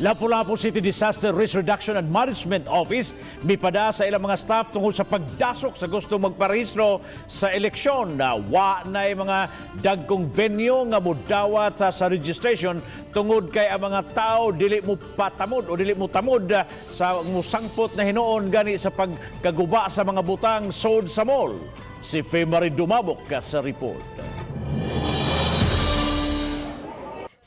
Lapu-Lapu City Disaster Risk Reduction and Management Office mipada sa ilang mga staff tungkol sa pagdasok sa gusto magparehistro sa eleksyon na wa na mga dagkong venue nga mudawat sa registration tungod kay ang mga tao dili mo patamod o dili mo tamod sa musangpot na hinuon gani sa pagkaguba sa mga butang sold sa mall. Si Marie Dumabok sa report.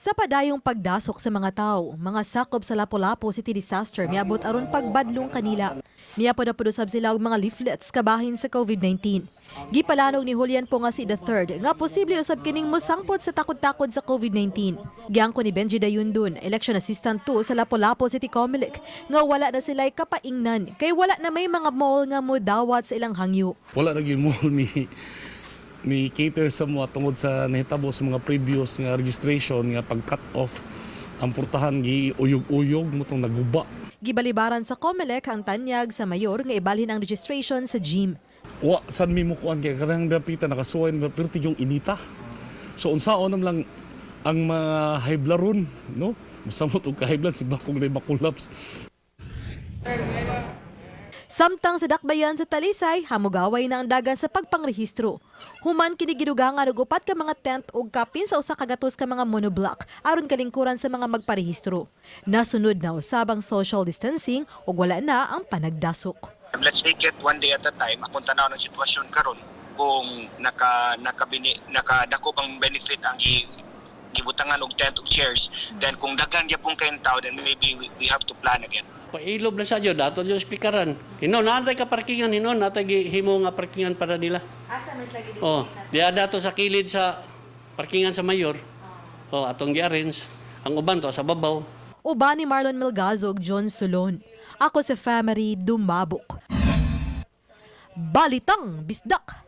Sa padayong pagdasok sa mga tao, mga sakop sa Lapu-Lapu City Disaster miabot aron pagbadlong kanila. Miapod-apod-usab sila og mga leaflets kabahin sa COVID-19. Gipalanog ni Julian Pongasi III nga posible usab kining mosangpot sa takod-takod sa COVID-19. Giangko ni Benji Dayundon, election assistant 2 sa Lapu-Lapu City Comelec, nga wala na sila'y kapaingnan kay wala na may mga mall nga modawat sa ilang hangyo. Wala na gyud mall mi cater sa mga tungod sa nahitabo sa mga previous nga registration nga pag-cut off ang portahan gi uyog-uyog mo tong naguba. Gibalibaran sa Comelec ang tanyag sa mayor nga ibalhin ang registration sa gym. Wa san mi mo kuan kay kanang dapita nakasuway na perti yung inita. So unsaon lang ang mga high blood ron, no? Masamot og high blood si bakong na makulaps. Samtang sa dakbayan sa Talisay, hamugaway na ang dagan sa pagpangrehistro. Human kini gidugangan og upat ka mga tent ug kapin sa usa ka gatos ka mga monoblock aron kalingkuran sa mga magparehistro. Nasunod na usabang social distancing ug wala na ang panagdasok. Let's take it one day at a time. Akong tanaw ng sitwasyon karon kung nakadako bang benefit ang gibutangan og tent og chairs, then kung daghan gyapon kayong tao, then maybe we have to plan again. Pailob na sa Diyo, dato Diyo spikaran. Hinon, natay ka parkingan, hinon, natay himo nga parkingan para nila. Asa mas lagi Diya dato sa kilid sa parkingan sa mayor. Atong gi-arrange. Ang uban to sa babaw. Uban ni Marlon Melgazo ug John Solon. Ako sa Marie Dumabok. Balitang Bisdak.